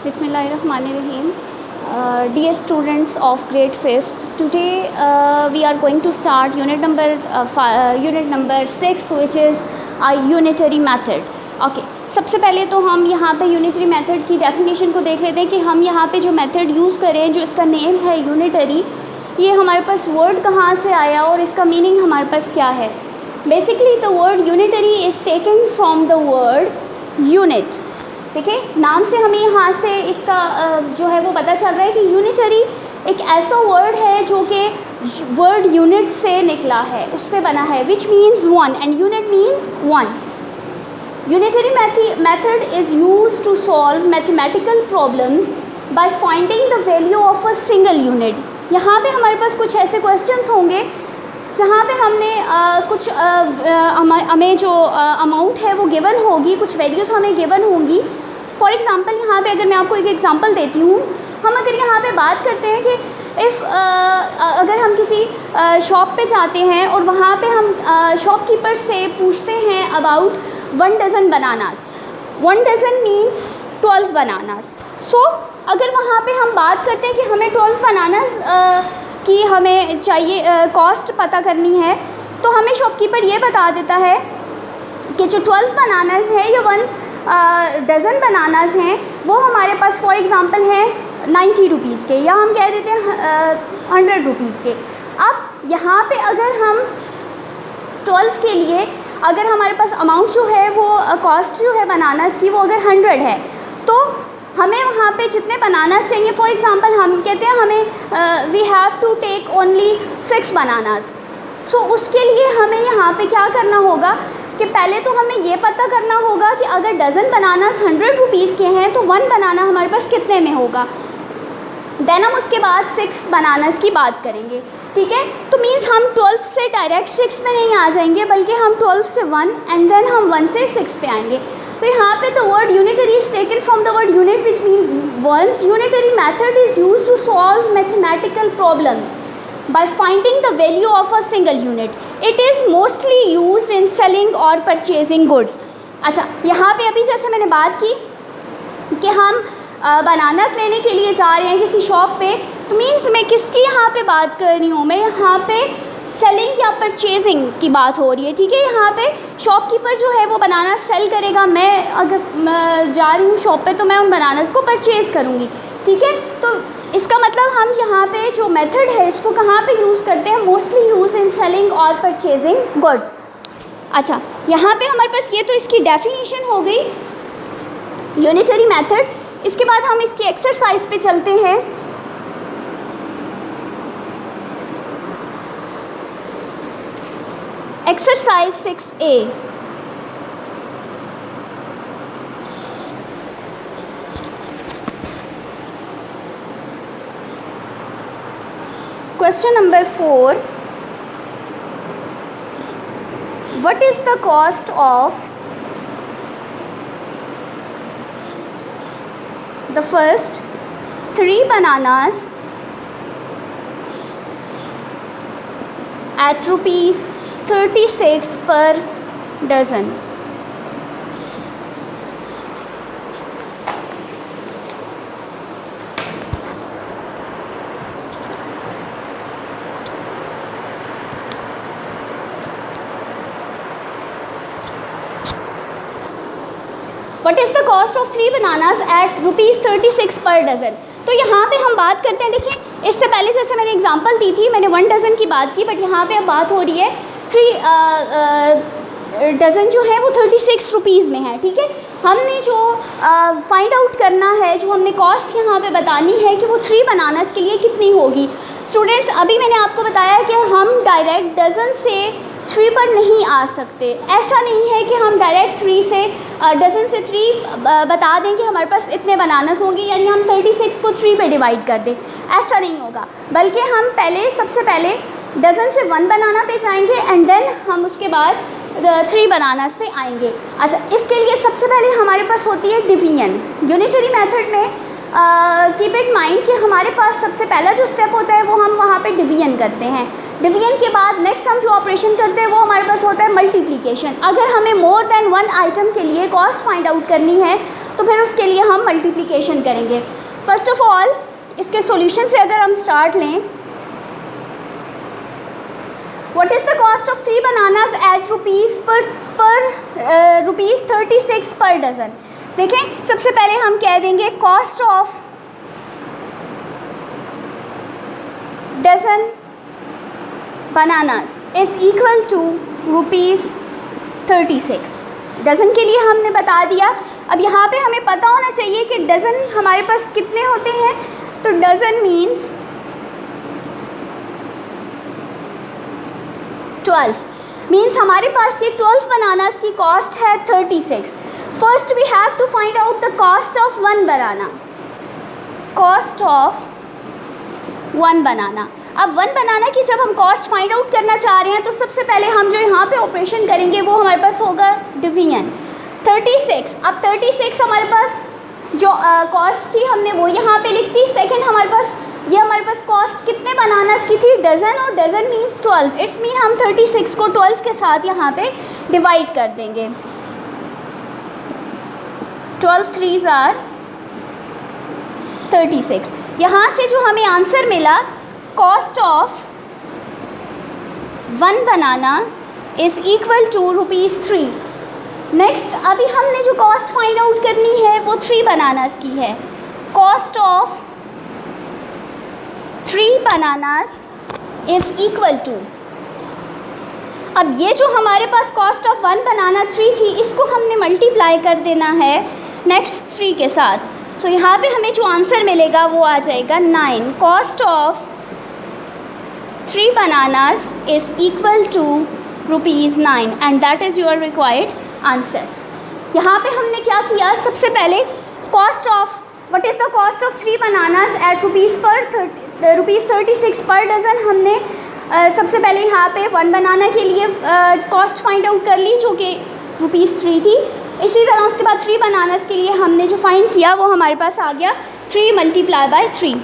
Bismillahirrahmanirrahim. Dear students of grade 5th, today we are going to start unit number 6, which is a unitary method. Okay. सबसे पहले तो हम यहाँ पे unitary method की definition को देख लेते हैं कि हम यहाँ पे जो मेथड यूज़ करें, जो इसका नेम है यूनिटरी, ये हमारे पास वर्ड कहाँ से आया और इसका मीनिंग हमारे पास क्या है. Basically the word unitary is taken from the word unit. ठीक है, नाम से हमें यहाँ से इसका जो है वो पता चल रहा है कि यूनिटरी एक ऐसा वर्ड है जो कि वर्ड यूनिट से निकला है, उससे बना है, which means one and unit means one. Unitary method is used to solve mathematical problems by finding the value of a single unit. यहाँ पे हमारे पास कुछ ऐसे questions होंगे जहाँ पे हमने हमें जो अमाउंट है वो गिवन होगी, कुछ वैल्यूज़ हमें गिवन होंगी. फॉर एग्ज़ाम्पल यहाँ पे अगर मैं आपको एक एग्ज़ाम्पल देती हूँ, हम अगर यहाँ पे बात करते हैं कि अगर हम किसी शॉप पे जाते हैं और वहाँ पे हम शॉपकीपर से पूछते हैं about 1 dozen bananas. 1 dozen means 12 bananas. So अगर वहाँ पे हम बात करते हैं कि हमें 12 बनानास की हमें चाहिए, कॉस्ट पता करनी है, तो हमें शॉपकीपर ये बता देता है कि जो 12 बनानास है या 1 डज़न बनानास हैं वो हमारे पास फॉर एग्ज़ाम्पल हैं 90 रुपीज़ के, या हम कह देते हैं 100 रुपीज़ के. अब यहाँ पे अगर हम 12 के लिए अगर हमारे पास अमाउंट जो है वो कॉस्ट जो है बनानास की वो अगर 100 है, तो हमें वहाँ पे जितने बनानास चाहिए, फॉर एग्ज़ाम्पल हम कहते हैं हमें we have to take only 6 bananas. So उसके लिए हमें यहाँ पे क्या करना होगा कि पहले तो हमें ये पता करना होगा कि अगर डज़न बनानास 100 रुपीज़ के हैं तो 1 बनाना हमारे पास कितने में होगा. देन हम उसके बाद 6 बनानास की बात करेंगे. ठीक है, तो मीन्स हम 12 से डायरेक्ट 6 में नहीं आ जाएंगे, बल्कि हम 12 से 1 एंड देन हम 1 से 6 पे आएंगे. तो यहाँ पे the word unitary is taken from the word unit which mean ones. Unitary method is used to solve mathematical problems by finding the value of a single unit. It is mostly used in selling or purchasing goods. अच्छा, यहाँ पे अभी जैसे मैंने बात की कि हम बनानास लेने के लिए जा रहे हैं किसी शॉप पे, तो मीन्स मैं किसकी यहाँ पे बात कर रही हूँ, मैं यहाँ पे सेलिंग या परचेजिंग की बात हो रही है. ठीक है, यहाँ पे शॉपकीपर जो है वो बनाना सेल करेगा, मैं अगर जा रही हूँ शॉप पे तो मैं उन बनानास को परचेज़ करूँगी. ठीक है, तो इसका मतलब हम यहाँ पे जो मेथड है इसको कहाँ पे यूज़ करते हैं, मोस्टली यूज़ इन सेलिंग और परचेजिंग गुड्स. अच्छा, यहाँ पे हमारे पास ये तो इसकी डेफिनेशन हो गई यूनिटरी मेथड. इसके बाद हम इसकी एक्सरसाइज पे चलते हैं. Exercise 6A. Question number 4. What is the cost of the first 3 bananas at rupees 36 per dozen? What is the cost of 3 bananas at rupees 36 per dozen? तो यहाँ पे हम बात करते हैं, देखिए इससे पहले जैसे मैंने एग्जांपल दी थी, मैंने 1 डज़न की बात की, बट यहाँ पे अब बात हो रही है 3 डज़न जो है वो 36 रुपीज़ में है. ठीक है, हमने जो फाइंड आउट करना है, जो हमने कॉस्ट यहाँ पे बतानी है कि वो 3 बनानास के लिए कितनी होगी. स्टूडेंट्स, अभी मैंने आपको बताया कि हम डायरेक्ट डज़न से 3 पर नहीं आ सकते. ऐसा नहीं है कि हम डायरेक्ट 3 से डज़न से 3 बता दें कि हमारे पास इतने बनानास होंगे, यानी हम 36 को 3 पे डिवाइड कर दें. ऐसा नहीं होगा, बल्कि हम सबसे पहले डज़न से 1 बनाना पे जाएंगे एंड देन हम उसके बाद 3 बनानास पे आएंगे. अच्छा, इसके लिए सबसे पहले हमारे पास होती है डिवीजन. यूनिटरी मेथड में कीप इट माइंड कि हमारे पास सबसे पहला जो स्टेप होता है वो हम वहाँ पे डिवीजन करते हैं. डिवीजन के बाद नेक्स्ट हम जो ऑपरेशन करते हैं वो हमारे पास होता है मल्टीप्लिकेशन. अगर हमें मोर देन 1 आइटम के लिए कॉस्ट फाइंड आउट करनी है तो फिर उसके लिए हम मल्टीप्लिकेशन करेंगे। फर्स्ट ऑफ ऑल इसके सॉल्यूशन से अगर हम स्टार्ट लें, what is the cost of 3 bananas at rupees 36 per dozen. देखें, सबसे पहले हम कह देंगे cost of dozen bananas is equal to rupees 36। Dozen के लिए हमने बता दिया। अब यहाँ पे हमें पता होना चाहिए कि डज़न हमारे पास कितने होते हैं। तो डज़न मीन्स 12, मीन्स हमारे पास ये 12 बनानास की कॉस्ट है 36। First we have to find out the cost of 1 banana, cost of 1 banana. अब 1 बनाना की जब हम कॉस्ट फाइंड आउट करना चाह रहे हैं तो सबसे पहले हम जो यहाँ पे ऑपरेशन करेंगे वो हमारे पास होगा डिवीजन। 36, अब 36 हमारे पास जो कॉस्ट थी हमने वो यहाँ पे लिख दी। सेकंड हमारे पास कॉस्ट कितने बनानास की थी, डज़न, और डज़न मीन्स 12। इट्स मीन हम 36 को 12 के साथ यहाँ पे डिवाइड कर देंगे। 12 3s आर 36। यहाँ से जो हमें आंसर मिला, cost of 1 banana is equal to rupees 3। Next अभी हमने जो कॉस्ट फाइंड आउट करनी है वो 3 बनानास की है। Cost of 3 bananas is equal to, अब ये जो हमारे पास कॉस्ट ऑफ 1 बनाना 3 थी, इसको हमने मल्टीप्लाई कर देना है नेक्स्ट 3 के साथ। सो यहाँ पे हमें जो आंसर मिलेगा वो आ जाएगा 9। Cost of 3 bananas is equal to rupees 9 and that is your required answer. यहाँ पे हमने क्या किया, सबसे पहले cost of what is the cost of 3 bananas at rupees 36 per dozen, हमने सबसे पहले यहाँ पे 1 बनाना के लिए कॉस्ट फाइंड आउट कर ली जो कि रुपीज़ 3 थी। इसी तरह उसके बाद 3 बनानास के लिए हमने जो फाइंड किया वो हमारे पास आ गया 3 multiply by 3।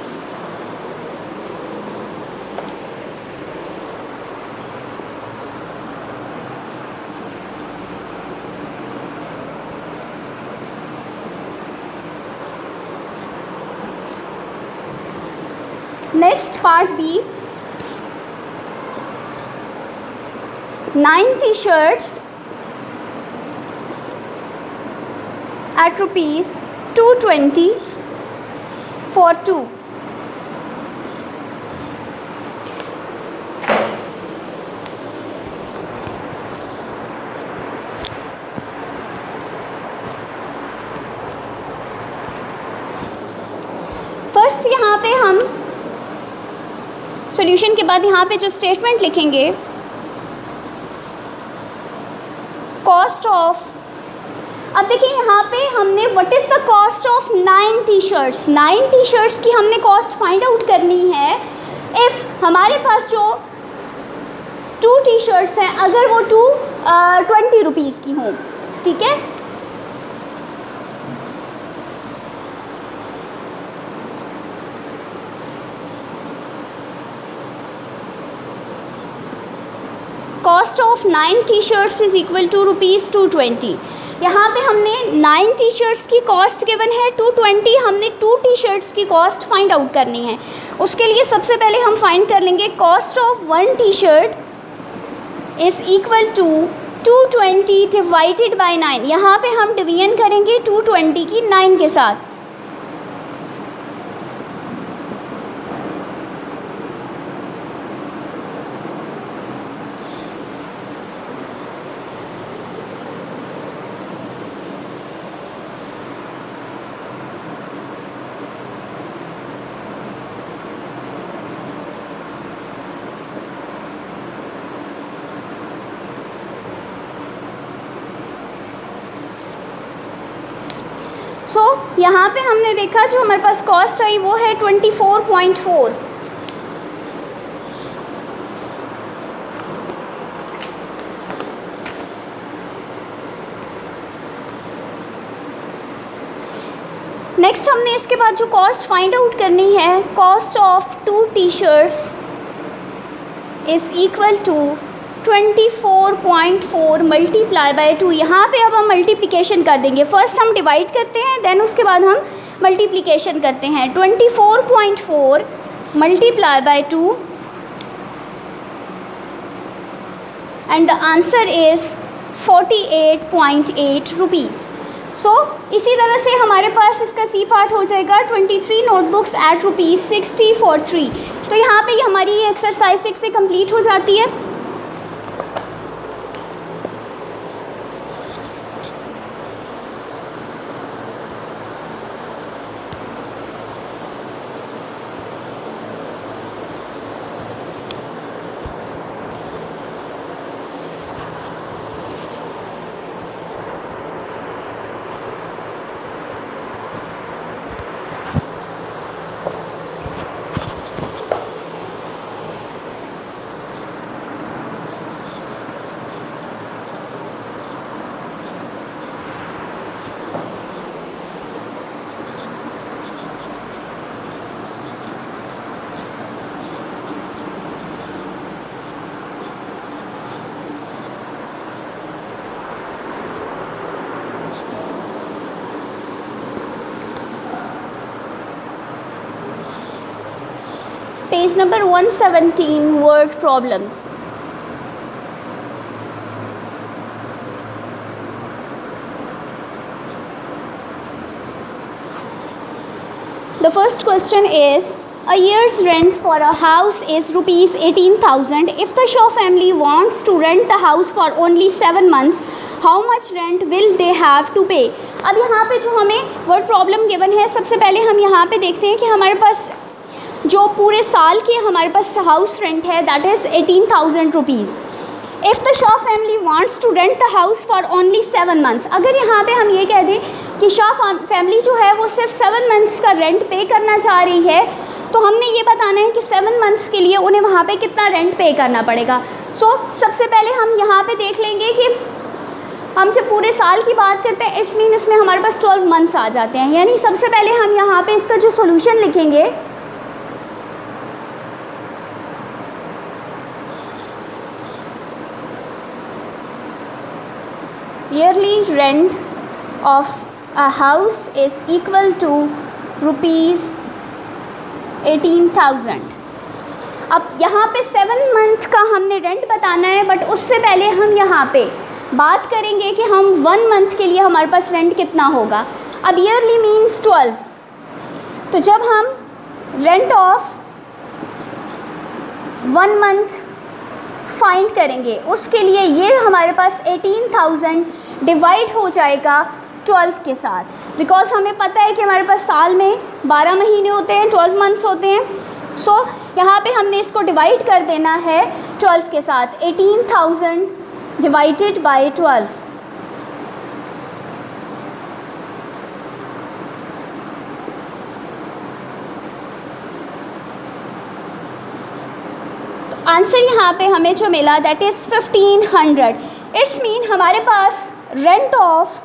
Next part B, 9 t-shirts at rupees 220 for 2. First यहाँ पे हम सॉल्यूशन के बाद यहाँ पे जो स्टेटमेंट लिखेंगे, कॉस्ट ऑफ, अब देखिए यहाँ पे हमने what is the cost of 9 T-shirts, 9 T-shirts की हमने कॉस्ट फाइंड आउट करनी है। इफ़ हमारे पास जो 2 टी-शर्ट्स हैं, अगर वो 20 रुपीज़ की हों, ठीक है, cost of 9 T-shirts is equal to rupees 220। यहाँ पे हमने 9 टी-शर्ट्स की कॉस्ट गिवन है 220, हमने 2 टी-शर्ट्स की कॉस्ट फाइंड आउट करनी है। उसके लिए सबसे पहले हम फाइंड कर लेंगे cost of 1 T-shirt is equal to 220 divided by 9। यहाँ पे हम डिवीजन करेंगे 220 की 9 के साथ। सो यहाँ पे हमने देखा जो हमारे पास कॉस्ट आई वो है 24.4। नेक्स्ट हमने इसके बाद जो कॉस्ट फाइंड आउट करनी है, cost of 2 T-shirts is equal to 24.4 multiply by 2। यहाँ पे अब हम मल्टीप्लिकेशन कर देंगे। फर्स्ट हम डिवाइड करते हैं, देन उसके बाद हम मल्टीप्लिकेशन करते हैं। 24.4 multiply by 2 and the answer is 48.8 rupees. So इसी तरह से हमारे पास इसका सी पार्ट हो जाएगा 23 नोटबुक्स एट ₹60 फॉर 3। तो यहाँ पे हमारी ये एक्सरसाइज 6 से कंप्लीट हो जाती है। Page number 117, word problems. The first question is, a year's rent for a house is ₹18,000. If the Shaw family wants to rent the house for only 7 months, how much rent will they have to pay? अब यहाँ पे जो हमें word problem given है, सबसे पहले हम यहाँ पे देखते हैं कि हमारे पास जो पूरे साल के हमारे पास हाउस रेंट है that is 18,000 rupees. If the Shaw family wants to rent the house for only 7 months, अगर यहाँ पे हम ये कह दें कि शॉ फैमिली जो है वो सिर्फ 7 मंथ्स का रेंट पे करना चाह रही है, तो हमने ये बताना है कि 7 मंथ्स के लिए उन्हें वहाँ पे कितना रेंट पे करना पड़ेगा। सो सबसे पहले हम यहाँ पे देख लेंगे कि हम जब पूरे साल की बात करते हैं इट्स मीन इसमें हमारे पास 12 मंथ्स आ जाते हैं। यानी सबसे पहले हम यहाँ पे इसका जो सोल्यूशन लिखेंगे, yearly rent of a house is equal to ₹18,000। अब यहाँ पे 7 मंथ का हमने रेंट बताना है, बट उससे पहले हम यहाँ पे बात करेंगे कि हम 1 मंथ के लिए हमारे पास रेंट कितना होगा। अब ईयरली मीन्स 12, तो जब हम रेंट ऑफ 1 मंथ फाइंड करेंगे उसके लिए ये हमारे पास 18,000 डिवाइड हो जाएगा 12 के साथ, बिकॉज हमें पता है कि हमारे पास साल में 12 महीने होते हैं, 12 मंथ्स होते हैं। सो यहाँ पे हमने इसको डिवाइड कर देना है 12 के साथ। 18,000 डिवाइडेड बाय 12, आंसर यहाँ पे हमें जो मिला दैट इज़ 1500। इट्स मीन हमारे पास rent of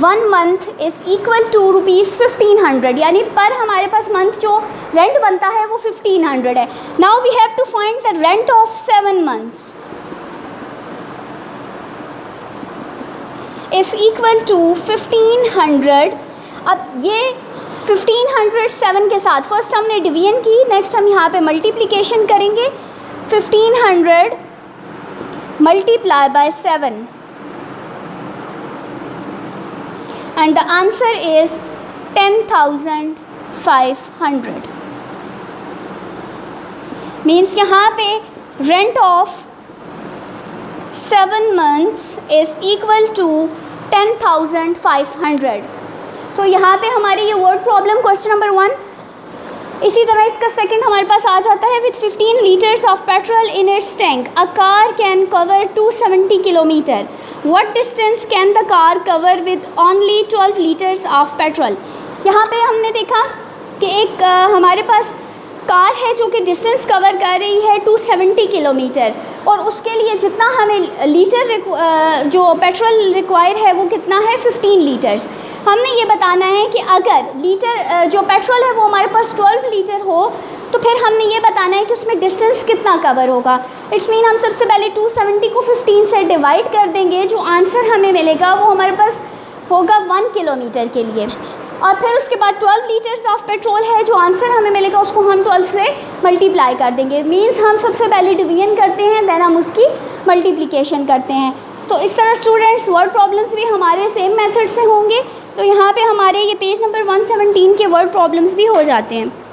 1 month is equal to ₹1500, यानी पर हमारे पास मंथ जो रेंट बनता है वो 1500 है। Now we have to find the rent of 7 months is equal to 1500। अब ये 1500 7 के साथ फर्स्ट हमने डिवीजन की, नेक्स्ट हम यहाँ पे मल्टीप्लिकेशन करेंगे। 1500 multiply by 7 and the answer is 10,500। Means यहाँ पे rent of 7 months is equal to 10,500। तो यहाँ पे हमारी ये वर्ड प्रॉब्लम क्वेश्चन नंबर 1। इसी तरह इसका सेकंड हमारे पास आ जाता है, with 15 litres of petrol in its tank a car can cover 270 kilometre. What distance can the car cover with only 12 litres of petrol. यहाँ पे हमने देखा कि एक हमारे पास कार है जो कि डिस्टेंस कवर कर रही है 270 किलोमीटर, और उसके लिए जितना हमें लीटर जो पेट्रोल रिक्वायर है वो कितना है 15 लीटर्स। हमने ये बताना है कि अगर लीटर जो पेट्रोल है वो हमारे पास 12 लीटर हो तो फिर हमने ये बताना है कि उसमें डिस्टेंस कितना कवर होगा। इट्स मीन हम सबसे पहले 270 को 15 से डिवाइड कर देंगे, जो आंसर हमें मिलेगा वो हमारे पास होगा 1 किलोमीटर के लिए। और फिर उसके बाद 12 लीटर्स ऑफ पेट्रोल है, जो आंसर हमें मिलेगा उसको हम 12 से मल्टीप्लाई कर देंगे। मीन्स हम सबसे पहले डिवीजन करते हैं, देन हम उसकी मल्टीप्लिकेशन करते हैं। तो इस तरह स्टूडेंट्स वर्ड प्रॉब्लम्स भी हमारे सेम मेथड से होंगे। तो यहाँ पे हमारे ये पेज नंबर 117 के वर्ड प्रॉब्लम्स भी हो जाते हैं।